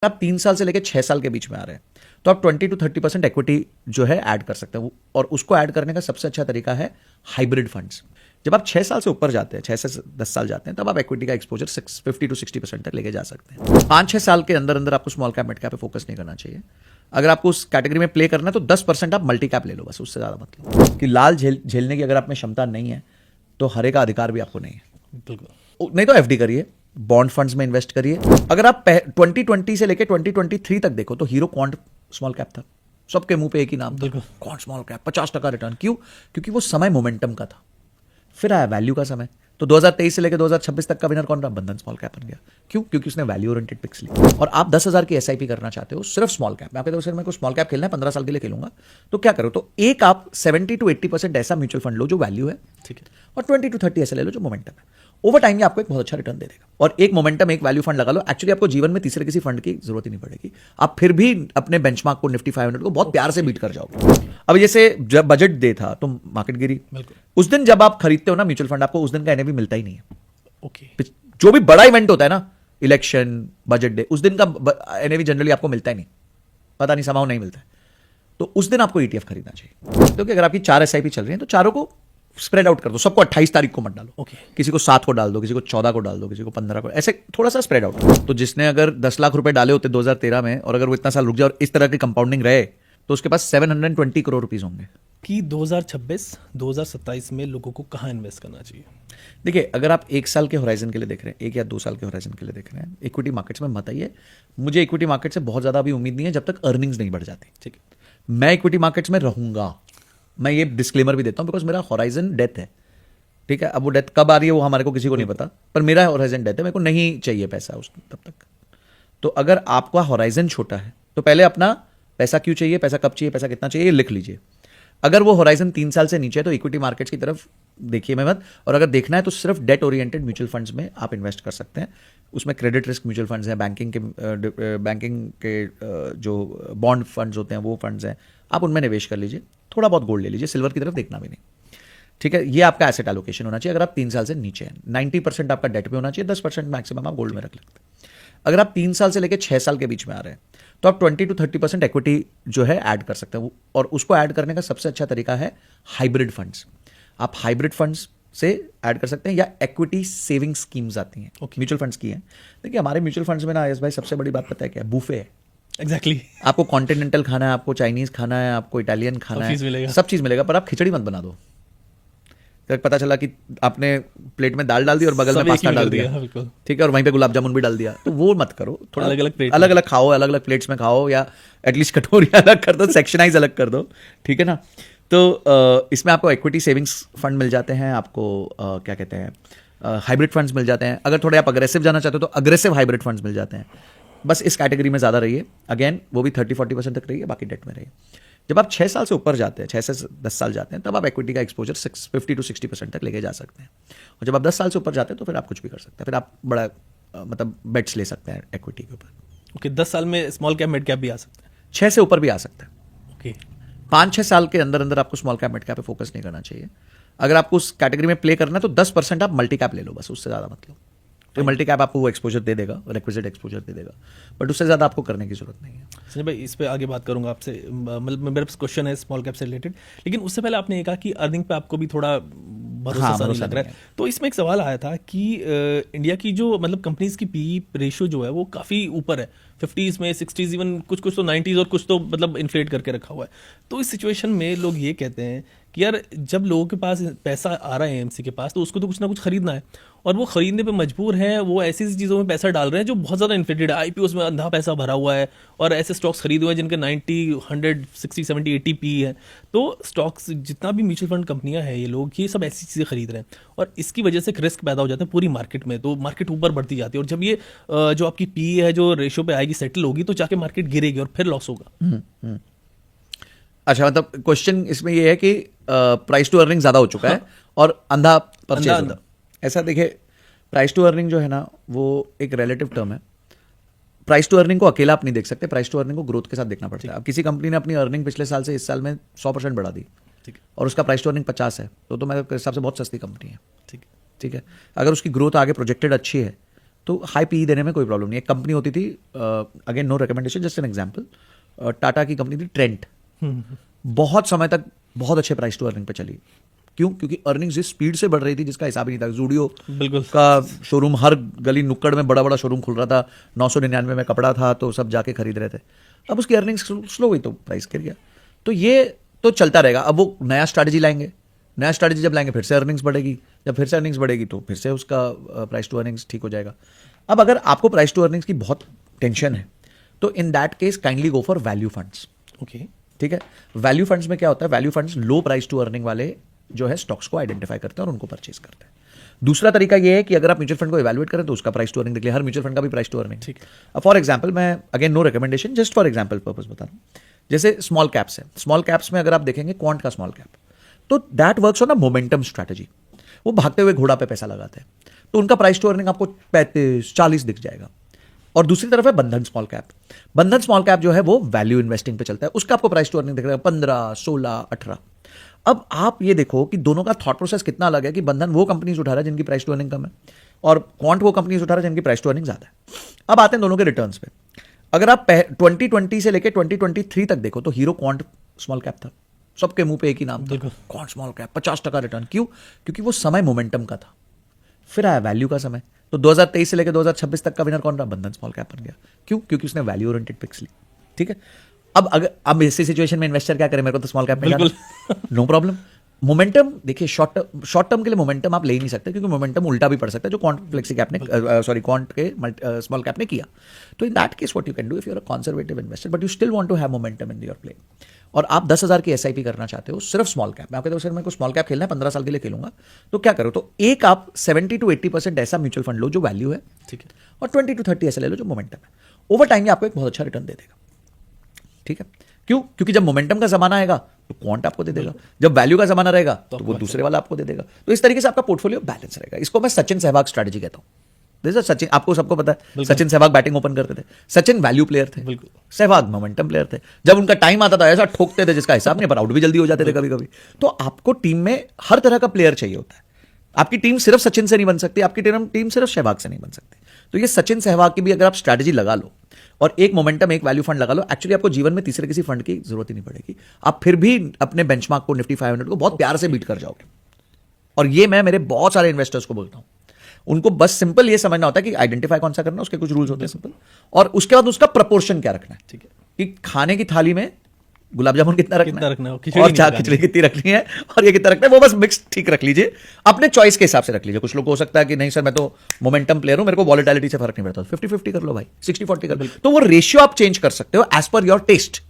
आप 3 साल से लेकर 6 साल के बीच में आ रहे हैं तो आप 20 to 30% इक्विटी जो है ऐड कर सकते हैं और उसको ऐड करने का सबसे अच्छा तरीका है हाइब्रिड फंड्स। जब आप 6 साल से ऊपर जाते हैं, 6 से 10 साल जाते हैं, तब आप इक्विटी का एक्सपोजर 50 to 60% तक लेके जा सकते हैं। 5-6 साल के अंदर अंदर आपको स्मॉल कैप मिड कैप पे फोकस नहीं करना चाहिए। अगर आपको उस कैटेगरी में प्ले करना है तो 10% आप मल्टी कैप ले लो, बस उससे ज़्यादा मत लो। कि लाल झेलने की अगर आप में क्षमता नहीं है तो हरे का अधिकार भी आपको नहीं है। बिल्कुल। नहीं तो एफडी करिए, बॉन्ड फंड्स में इन्वेस्ट करिए। अगर आप 2020 से लेकर 2023 तक देखो तो हीरो क्वांट स्मॉल कैप था, सबके मुंह पे एक ही नाम था, क्वांट स्मॉल कैप, 50% रिटर्न। क्यों? क्योंकि वो समय मोमेंटम का था। फिर आया वैल्यू का समय, तो 2023 से लेकर 2026 तक का विनर कौन रहा? बंधन स्मॉल कैप बन गया। क्यों? क्योंकि उसने वैल्यू ओरिएंटेड पिक्स ली। और आप 10,000 की एसआईपी करना चाहते हो सिर्फ स्मॉल कैप में, आप कहते हो सर मेरे को स्मॉल कैप खेलना है, 15 साल के लिए खेलूंगा, तो क्या करो? तो एक आप 70 to 80% ऐसा म्यूचुअल फंड लो जो वैल्यू है, ठीक है, और 20 to 30 ऐसे ले लो जो मोमेंटम है। ओवर टाइम ये आपको एक बहुत अच्छा रिटर्न दे देगा। और एक मोमेंटम, एक वैल्यू फंड लगा लो, एक्चुअली आपको जीवन में तीसरे किसी फंड की जरूरत ही नहीं पड़ेगी। आप फिर भी अपने बेंचमार्क को, निफ्टी 500 को बहुत प्यार से बीट कर जाओगे। अब जैसे जब बजट डे था तो मार्केट गिरी, उस दिन जब आप खरीदते हो ना म्यूचुअल फंड, आपको उस दिन का एनएवी मिलता ही नहीं है। ओके। जो भी बड़ा इवेंट होता है ना, इलेक्शन, बजट डे, उस दिन का एनएवी जनरली आपको मिलता ही नहीं, पता नहीं समाव नहीं मिलता है। तो उस दिन आपको ईटीएफ खरीदना चाहिए। क्योंकि अगर आपकी 4 एसआईपी चल रही है तो चारों को स्प्रेड आउट कर दो, सबको 28 तारीख को मत डालो। ओके। किसी को 7 को डाल दो, किसी को 14 को डाल दो, किसी को 15 को, ऐसे थोड़ा सा स्प्रेड आउट करो। तो जिसने अगर 10 लाख रुपए डाले होते 2013 में, और अगर वो इतना साल रुक जाए और इस तरह की कंपाउंडिंग रहे, तो उसके पास 720 करोड़ रुपीज होंगे। कि 2026-2027 में लोगों को कहाँ इन्वेस्ट करना चाहिए? देखिए, अगर आप 1 साल के होराइजन के लिए देख रहे हैं, 1 या 2 साल के होराइजन के लिए देख रहे हैं, इक्विटी मार्केट्स में मत आइए। मुझे इक्विटी मार्केट से बहुत ज़्यादा अभी उम्मीद नहीं है जब तक अर्निंग्स नहीं बढ़ जाती। ठीक है, मैं इक्विटी मार्केट्स में रहूंगा, मैं ये डिस्क्लेमर भी देता हूं, बिकॉज मेरा होराइजन डेथ है। ठीक है, अब वो डेथ कब आ रही है वो हमारे को किसी को नहीं पता, पर मेरा होराइजन डेथ है, मेरे को नहीं चाहिए पैसा उस तब तक। तो अगर आपका होराइजन छोटा है तो पहले अपना पैसा क्यों चाहिए, पैसा कब चाहिए, पैसा कितना चाहिए, लिख लीजिए। अगर वो होराइजन 3 साल से नीचे है तो इक्विटी मार्केट्स की तरफ देखिए मैं मत। और अगर देखना है तो सिर्फ डेट ओरिएंटेड म्यूचुअल फंड्स में आप इन्वेस्ट कर सकते हैं। उसमें क्रेडिट रिस्क म्यूचुअल फंड्स हैं, बैंकिंग के जो बॉन्ड फंड्स होते हैं वो फंड्स हैं, आप उनमें निवेश कर लीजिए। थोड़ा बहुत गोल्ड ले लीजिए, सिल्वर की तरफ देखना भी नहीं। ठीक है, ये आपका एसेट एलोकेशन होना चाहिए। अगर आप 3 साल से नीचे हैं, 90% आपका डेट पे होना चाहिए, 10% मैक्सिमम आप गोल्ड में रख लेते हैं। अगर आप 3 साल से लेकर 6 साल के बीच में आ रहे हैं तो आप 20 to 30% इक्विटी जो है ऐड कर सकते हैं। और उसको ऐड करने का सबसे अच्छा तरीका है हाइब्रिड फंड्स। आप हाइब्रिड फंड्स से ऐड कर सकते हैं, या इक्विटी सेविंग स्कीम्स आती हैं, म्यूचुअल फंड्स की हैं। देखिए, हमारे म्यूचुअल फंड्स में ना यस भाई, सबसे बड़ी बात पता है क्या है? बूफे है। एग्जैक्टली। आपको कॉन्टिनेंटल खाना है, आपको चाइनीज खाना है, आपको इटालियन खाना है, सब चीज़ मिलेगा, पर आप खिचड़ी मत बना दो। पता चला कि आपने प्लेट में दाल डाल दी और बगल में पास्ता डाल दिया, ठीक है, और वहीं पे गुलाब जामुन भी डाल दिया, तो वो मत करो। थोड़ा अलग अलग खाओ, अलग अलग प्लेट्स में खाओ, या एटलीस्ट कटोरियाँ अलग कर दो, सेक्शनाइज अलग कर दो, ठीक है ना। तो इसमें आपको इक्विटी सेविंग्स फंड मिल जाते हैं, आपको क्या कहते हैं, हाइब्रिड फंड्स मिल जाते हैं। अगर थोड़े आप अग्रेसिव जाना चाहते हो तो अग्रेसिव हाइब्रिड फंड्स मिल जाते हैं। बस इस कैटेगरी में ज़्यादा रहिए, अगेन वो भी 30-40% तक रहिए, बाकी डेट में रहिए। जब आप 6 साल से ऊपर जाते हैं, 6 से 10 साल जाते हैं, तब आप इक्विटी का एक्सपोजर 50 to 60% तक लेके जा सकते हैं। और जब आप 10 साल से ऊपर जाते हैं तो फिर आप कुछ भी कर सकते हैं, फिर आप बड़ा मतलब बेट्स ले सकते हैं इक्विटी के ऊपर। ओके, 10 साल में स्मॉल कैप मिड कैप भी आ सकता है, 6 से ऊपर भी आ सकता है। ओके। 5-6 साल के अंदर अंदर आपको स्मॉल कैप मिड कैप पे फोकस नहीं करना चाहिए। अगर आपको उस कैटेगरी में प्ले करना है तो 10% आप मल्टी कैप ले लो, बस उससे ज़्यादा मत लो। तो मल्टी कैप आपको वो एक्सपोजर दे देगा, रिक्विजिट एक्सपोजर दे देगा, बट उससे ज़्यादा आपको करने की जरूरत नहीं है। संजय भाई, इस पे आगे बात करूंगा आपसे, मेरा क्वेश्चन है स्मॉल कैप से रिलेटेड, लेकिन उससे पहले आपने ये कहा कि अर्निंग पे आपको भी थोड़ा भरोसा नहीं लग रहा है। तो इसमें एक सवाल आया था कि इंडिया की जो मतलब कंपनीज की पी रेशियो जो है वो काफ़ी ऊपर है, 50s में, 60s, इवन कुछ कुछ तो 90s, और कुछ तो मतलब इन्फ्लेट करके रखा हुआ है। तो इस सिचुएशन में लोग ये कहते हैं कि यार जब लोगों के पास पैसा आ रहा है एएमसी के पास, तो उसको तो कुछ ना कुछ खरीदना है, और वो खरीदने पे मजबूर है। वो ऐसी चीज़ों में पैसा डाल रहे हैं जो बहुत ज़्यादा इन्फ्लेटेड है, आईपीओस में अंधा पैसा भरा हुआ है, और ऐसे स्टॉक्स खरीदे हुए हैं जिनके 90, 100, 60, 70, 80 पी है। तो स्टॉक्स जितना भी म्यूचुअल फंड कंपनियां हैं, ये लोग ये सब ऐसी चीज़ें खरीद रहे हैं, और इसकी वजह से एक रिस्क पैदा हो जाता है पूरी मार्केट में। तो मार्केट ऊपर बढ़ती जाती है, और जब ये जो आपकी पी है जो रेशियो पे आएगी, सेटल होगी, तो जाके मार्केट गिरेगी और फिर लॉस होगा। अच्छा, मतलब क्वेश्चन इसमें ये है कि प्राइस टू अर्निंग ज़्यादा हो चुका है और अंधा परचेज होता है। ऐसा देखिए, प्राइस टू अर्निंग जो है ना वो एक रिलेटिव टर्म है। प्राइस टू अर्निंग को अकेला आप नहीं देख सकते, प्राइस टू अर्निंग को ग्रोथ के साथ देखना पड़ता है। अब किसी कंपनी ने अपनी अर्निंग पिछले साल से इस साल में 100% बढ़ा दी, और उसका प्राइस टू अर्निंग 50 है, तो मेरे हिसाब से बहुत सस्ती कंपनी है। ठीक है, अगर उसकी ग्रोथ आगे प्रोजेक्टेड अच्छी है तो हाई पी देने में कोई प्रॉब्लम नहीं है। कंपनी होती थी, again no recommendation, just an example, Tata की कंपनी थी ट्रेंट, बहुत समय तक बहुत अच्छे प्राइस टू अर्निंग पे चली। क्यों? क्योंकि अर्निंग्स जिस स्पीड से बढ़ रही थी जिसका हिसाब ही नहीं था। जूडियो बिल्कुल का शोरूम हर गली नुक्कड़ में बड़ा बड़ा शोरूम खुल रहा था, 999 में कपड़ा था तो सब जाके खरीद रहे थे। अब उसकी अर्निंग्स स्लो हुई तो प्राइस गिर गया। तो ये तो चलता रहेगा। अब वो नया स्ट्रैटेजी लाएंगे, नया स्ट्रैटेजी जब लाएंगे फिर से अर्निंग्स बढ़ेगी, जब फिर से अर्निंग्स बढ़ेगी तो फिर से उसका प्राइस टू अर्निंग्स ठीक हो जाएगा। अब अगर आपको प्राइस टू अर्निंग्स की बहुत टेंशन है तो in that case kindly go for value funds. Okay, ठीक है, वैल्यू फंड्स में क्या होता है, value funds low price to earning वाले जो है स्टॉक्स को आइडेंटिफाई करते हैं और उनको परचेज करते हैं। दूसरा तरीका ये है कि अगर आप म्यूचुअल फंड को इवैल्यूएट करें तो उसका प्राइस टू अर्निंग देख लिया, हर म्यूचुअल फंड का भी प्राइस टू अर्निंग। ठीक अब फॉर एग्जांपल, मैं again no recommendation, just for example purpose बता रहा हूं। जैसे स्मॉल कैप्स है, स्मॉल कैप्स में अगर आप देखेंगे क्वांट का स्मॉल कैप, तो that works on a momentum strategy. वो भागते हुए घोड़ा पे पैसा लगाते हैं, तो उनका प्राइस टू अर्निंग आपको 35-40 दिख जाएगा। और दूसरी तरफ है बंधन स्मॉल कैप। बंधन स्मॉल कैप जो है वो वैल्यू इन्वेस्टिंग पे चलता है, उसका आपको प्राइस टू अर्निंग दिख रहा है 15, 16, 18। अब आप ये देखो कि दोनों का थॉट प्रोसेस कितना अलग है कि बंधन वो कंपनीज उठा रहा है जिनकी प्राइस टू अर्निंग कम है और क्वांट वो कंपनीज उठा रहा है जिनकी प्राइस टू अर्निंग ज्यादा है। अब आते हैं दोनों के रिटर्न्स पे। अगर आप 2020 से लेकर 2023 तक देखो तो हीरो क्वांट स्मॉल कैप था, सबके मुंह पे एक ही नाम था, क्वांट स्मॉल कैप, 50% रिटर्न। क्यों? क्योंकि वो समय मोमेंटम का था। फिर आया वैल्यू का समय, तो 2023 से लेकर 2026 तक का विनर कौन रहा? बंधन स्मॉल कैप बन गया। क्यों? क्योंकि उसने वैल्यू ओरिएंटेड पिक्स ली। ठीक है, अब ऐसी सिचुएशन में इन्वेस्टर क्या करे, मेरे को तो स्मॉल कैप में जाना, नो प्रॉब्लम। मोमेंटम देखिए, शॉर्ट टर्म के लिए मोमेंटम आप ले ही नहीं सकते, क्योंकि मोमेंटम उल्टा भी पड़ सकता है, जो क्वांट फ्लेक्सी कैप ने क्वांट के स्मॉल कैप ने किया। तो in that case what you can do, if you are a conservative investor but you still want to have momentum in your play, और आप 10,000 की एसआईपी करना चाहते हो सिर्फ स्मॉल कैप में, आप कहते हो सर मेरे को स्मॉल कैप खेलना है, 15 साल के लिए खेलूंगा, तो क्या करो, तो एक आप 70 to 80% ऐसा म्यूचुअल फंड लो जो वैल्यू है, ठीक है, और 20 to 30 ऐसा ले लो जो मोमेंटम है। ओवर टाइम ये आपको एक बहुत अच्छा रिटर्न दे देगा। ठीक है, क्यों? क्योंकि जब मोमेंटम का जमाना आएगा तो क्वांट आपको दे देगा, जब वैल्यू का जमाना रहेगा तो वो दूसरे वाला आपको दे देगा। तो इस तरीके से आपका पोर्टफोलियो बैलेंस रहेगा। इसको मैं सचिन सहवाग स्ट्रैटेजी कहता हूं। जैसे सचिन, आपको सबको पता है सचिन सहवाग बैटिंग ओपन करते थे, सचिन वैल्यू प्लेयर थे, बिल्कुल, सहवाग मोमेंटम प्लेयर थे। जब उनका टाइम आता था ऐसा ठोकते थे जिसका हिसाब नहीं, पर आउट भी जल्दी हो जाते थे कभी कभी। तो आपको टीम में हर तरह का प्लेयर चाहिए होता है। आपकी टीम सिर्फ सचिन से नहीं बन सकती, आपकी टीम सिर्फ सहवाग से नहीं बन सकती। तो ये सचिन सहवाग की भी अगर आप स्ट्रैटेजी लगा लो और एक मोमेंटम एक वैल्यू फंड लगा लो, एक्चुअली आपको जीवन में तीसरे किसी फंड की जरूरत ही नहीं पड़ेगी। आप फिर भी अपने बेंचमार्क को, निफ्टी 500 को बहुत प्यार से बीट कर जाओगे। और ये मैं मेरे बहुत सारे इन्वेस्टर्स को बोलता हूं, उनको बस सिंपल ये समझना होता है कि आइडेंटिफाई कौन सा करना है, उसके कुछ रूल्स होते हैं सिंपल, और उसके बाद उसका प्रपोर्शन क्या रखना है। ठीक है, कि खाने की थाली में गुलाब जामुन कितना रखना है हो, और चाय खिचड़ी कितनी रखनी है और ये कितना रखना है, वो बस मिक्स ठीक रख लीजिए, अपने चॉइस के हिसाब से रख लीजिए। कुछ लोग हो सकता है कि नहीं सर मैं तो मोमेंटम प्लेयर हूं, मेरे को वॉलेटिलिटी से फर्क नहीं पड़ता, 50-50 कर लो भाई, 60-40 कर लो। तो वो रेशियो आप चेंज कर सकते हो एज पर योर टेस्ट।